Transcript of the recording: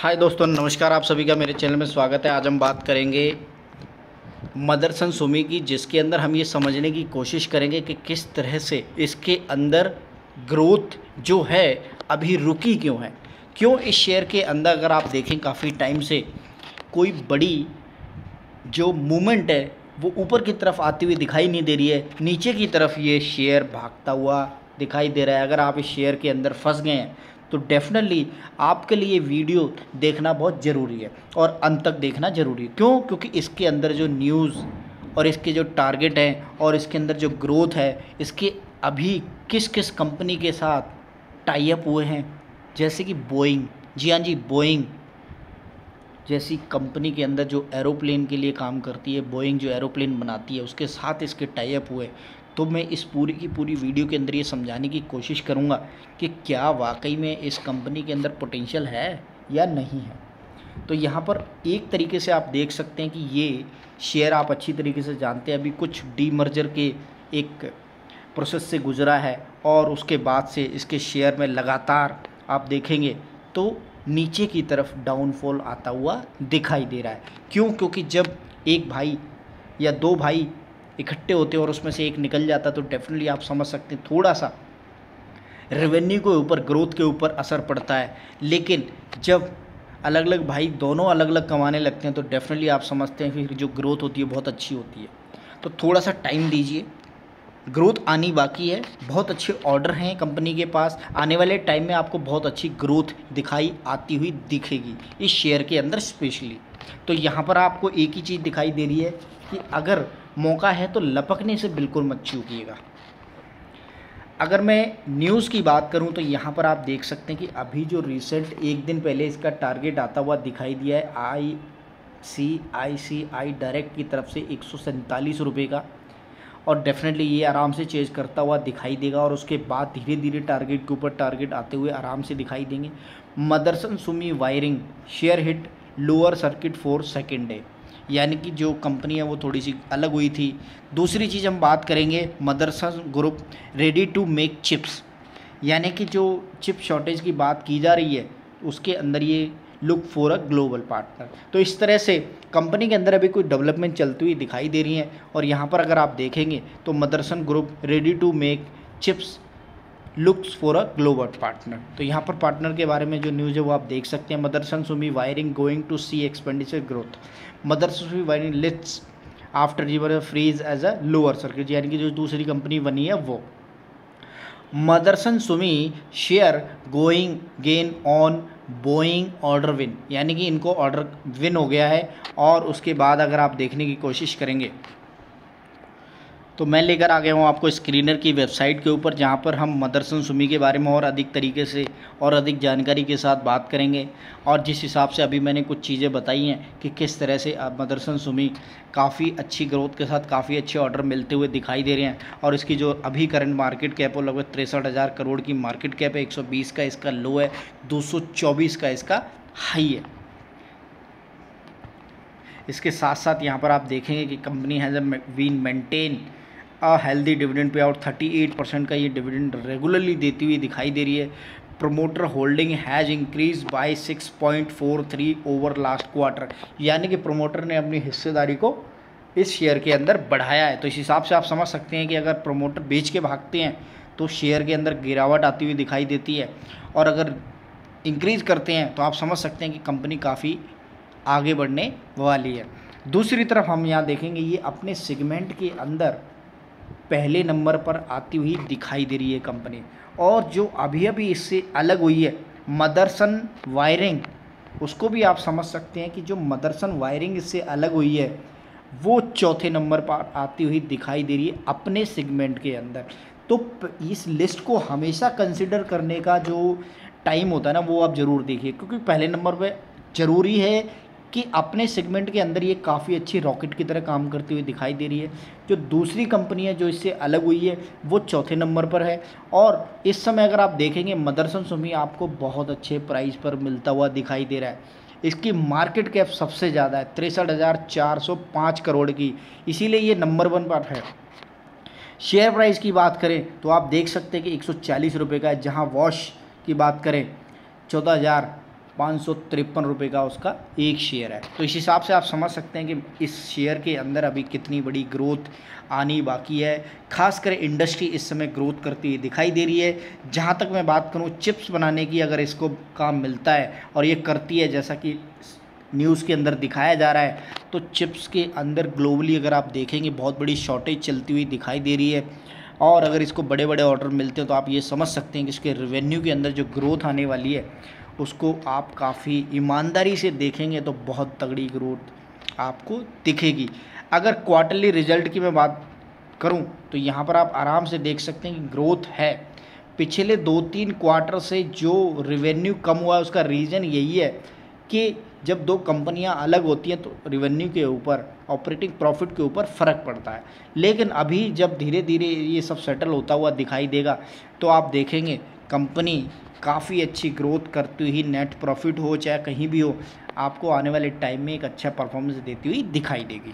हाय दोस्तों, नमस्कार। आप सभी का मेरे चैनल में स्वागत है। आज हम बात करेंगे मदरसन सुमी की, जिसके अंदर हम ये समझने की कोशिश करेंगे कि किस तरह से इसके अंदर ग्रोथ जो है अभी रुकी क्यों है। क्यों इस शेयर के अंदर अगर आप देखें काफ़ी टाइम से कोई बड़ी जो मूवमेंट है वो ऊपर की तरफ आती हुई दिखाई नहीं दे रही है, नीचे की तरफ ये शेयर भागता हुआ दिखाई दे रहा है। अगर आप इस शेयर के अंदर फंस गए हैं तो डेफिनेटली आपके लिए वीडियो देखना बहुत ज़रूरी है और अंत तक देखना ज़रूरी है। क्यों? क्योंकि इसके अंदर जो न्यूज़ और इसके जो टारगेट हैं और इसके अंदर जो ग्रोथ है, इसके अभी किस किस कंपनी के साथ टाई अप हुए हैं, जैसे कि बोइंग। जी हाँ जी, बोइंग जैसी कंपनी के अंदर जो एरोप्लेन के लिए काम करती है, बोइंग जो एरोप्लेन बनाती है, उसके साथ इसके टाई अप हुए। तो मैं इस पूरी की पूरी वीडियो के अंदर ये समझाने की कोशिश करूँगा कि क्या वाकई में इस कंपनी के अंदर पोटेंशियल है या नहीं है। तो यहाँ पर एक तरीके से आप देख सकते हैं कि ये शेयर आप अच्छी तरीके से जानते हैं, अभी कुछ डीमर्जर के एक प्रोसेस से गुजरा है और उसके बाद से इसके शेयर में लगातार आप देखेंगे तो नीचे की तरफ डाउनफॉल आता हुआ दिखाई दे रहा है। क्यों? क्योंकि जब एक भाई या दो भाई इकट्ठे होते हैं और उसमें से एक निकल जाता है तो डेफिनेटली आप समझ सकते हैं थोड़ा सा रेवेन्यू के ऊपर, ग्रोथ के ऊपर असर पड़ता है। लेकिन जब अलग अलग भाई दोनों अलग अलग कमाने लगते हैं तो डेफिनेटली आप समझते हैं फिर जो ग्रोथ होती है बहुत अच्छी होती है। तो थोड़ा सा टाइम दीजिए, ग्रोथ आनी बाकी है। बहुत अच्छे ऑर्डर हैं कंपनी के पास, आने वाले टाइम में आपको बहुत अच्छी ग्रोथ दिखाई आती हुई दिखेगी इस शेयर के अंदर स्पेशली। तो यहाँ पर आपको एक ही चीज़ दिखाई दे रही है कि अगर मौका है तो लपकने से बिल्कुल मत चूकिएगा। अगर मैं न्यूज़ की बात करूं तो यहाँ पर आप देख सकते हैं कि अभी जो रिसेंट एक दिन पहले इसका टारगेट आता हुआ दिखाई दिया है ICICI डायरेक्ट की तरफ से 147 रुपये का, और डेफिनेटली ये आराम से चेंज करता हुआ दिखाई देगा और उसके बाद धीरे धीरे टारगेट के ऊपर टारगेट आते हुए आराम से दिखाई देंगे। Motherson Sumi wiring share hit lower circuit for second day, यानी कि जो कंपनी है वो थोड़ी सी अलग हुई थी। दूसरी चीज़ हम बात करेंगे Motherson group ready to make chips, यानी कि जो चिप शॉर्टेज की बात की जा रही है उसके अंदर ये look for a global partner. तो इस तरह से कंपनी के अंदर अभी कोई डेवलपमेंट चलती हुई दिखाई दे रही है। और यहाँ पर अगर आप देखेंगे तो Motherson group ready to make chips looks for a global partner. तो यहाँ पर पार्टनर के बारे में जो न्यूज़ है वो आप देख सकते हैं। Motherson Sumi wiring going to see expenditure growth, Motherson Sumi wiring lists after river freeze as a lower circuit, यानी कि जो दूसरी कंपनी बनी है वो। Motherson Sumi share going gain on Boeing order win, यानी कि इनको ऑर्डर विन हो गया है। और उसके बाद अगर आप देखने की कोशिश करेंगे तो मैं लेकर आ गया हूँ आपको स्क्रीनर की वेबसाइट के ऊपर, जहाँ पर हम मदरसन सुमी के बारे में और अधिक तरीके से और अधिक जानकारी के साथ बात करेंगे। और जिस हिसाब से अभी मैंने कुछ चीज़ें बताई हैं कि किस तरह से अब मदरसन सुमी काफ़ी अच्छी ग्रोथ के साथ काफ़ी अच्छे ऑर्डर मिलते हुए दिखाई दे रहे हैं। और इसकी जो अभी करंट मार्केट कैप है लगभग 63,000 करोड़ की मार्केट कैप है, 120 का इसका लो है, 224 का इसका हाई है। इसके साथ साथ यहाँ पर आप देखेंगे कि company has been maintain a healthy dividend pay out, 38% का ये डिविडेंड रेगुलरली देती हुई दिखाई दे रही है। Promoter holding has increase by 6.43 over last quarter, यानी कि प्रोमोटर ने अपनी हिस्सेदारी को इस शेयर के अंदर बढ़ाया है। तो इस हिसाब से आप समझ सकते हैं कि अगर प्रोमोटर बेच के भागते हैं तो शेयर के अंदर गिरावट आती हुई दिखाई देती है, और अगर इंक्रीज़ करते हैं तो आप समझ सकते हैं कि कंपनी काफ़ी आगे बढ़ने वाली है। दूसरी तरफ हम यहाँ देखेंगे ये अपने सेगमेंट के अंदर पहले नंबर पर आती हुई दिखाई दे रही है कंपनी। और जो अभी अभी इससे अलग हुई है मदरसन वायरिंग, उसको भी आप समझ सकते हैं कि जो मदरसन वायरिंग इससे अलग हुई है वो चौथे नंबर पर आती हुई दिखाई दे रही है अपने सेगमेंट के अंदर। तो इस लिस्ट को हमेशा कंसिडर करने का जो टाइम होता है ना वो आप ज़रूर देखिए, क्योंकि पहले नंबर पर ज़रूरी है कि अपने सेगमेंट के अंदर ये काफ़ी अच्छी रॉकेट की तरह काम करती हुई दिखाई दे रही है। जो दूसरी कंपनी है जो इससे अलग हुई है वो चौथे नंबर पर है। और इस समय अगर आप देखेंगे मदरसन सुमी आपको बहुत अच्छे प्राइस पर मिलता हुआ दिखाई दे रहा है। इसकी मार्केट कैप सबसे ज़्यादा है 63,405 करोड़ की, इसीलिए ये नंबर 1 पर है। शेयर प्राइस की बात करें तो आप देख सकते हैं कि 140 रुपये का है, जहाँ वॉश की बात करें 14,000 ₹553 का उसका एक शेयर है। तो इस हिसाब से आप समझ सकते हैं कि इस शेयर के अंदर अभी कितनी बड़ी ग्रोथ आनी बाकी है। खासकर इंडस्ट्री इस समय ग्रोथ करती हुई दिखाई दे रही है। जहाँ तक मैं बात करूँ चिप्स बनाने की, अगर इसको काम मिलता है और ये करती है जैसा कि न्यूज़ के अंदर दिखाया जा रहा है, तो चिप्स के अंदर ग्लोबली अगर आप देखेंगे बहुत बड़ी शॉर्टेज चलती हुई दिखाई दे रही है। और अगर इसको बड़े बड़े ऑर्डर मिलते हैं तो आप ये समझ सकते हैं कि इसके रेवेन्यू के अंदर जो ग्रोथ आने वाली है उसको आप काफ़ी ईमानदारी से देखेंगे तो बहुत तगड़ी ग्रोथ आपको दिखेगी। अगर क्वार्टरली रिजल्ट की मैं बात करूं तो यहाँ पर आप आराम से देख सकते हैं कि ग्रोथ है। पिछले 2-3 क्वार्टर से जो रेवेन्यू कम हुआ है उसका रीज़न यही है कि जब दो कंपनियां अलग होती हैं तो रेवेन्यू के ऊपर, ऑपरेटिंग प्रॉफिट के ऊपर फ़र्क पड़ता है। लेकिन अभी जब धीरे धीरे ये सब सेटल होता हुआ दिखाई देगा तो आप देखेंगे कंपनी काफ़ी अच्छी ग्रोथ करती हुई, नेट प्रॉफिट हो चाहे कहीं भी हो, आपको आने वाले टाइम में एक अच्छा परफॉर्मेंस देती हुई दिखाई देगी।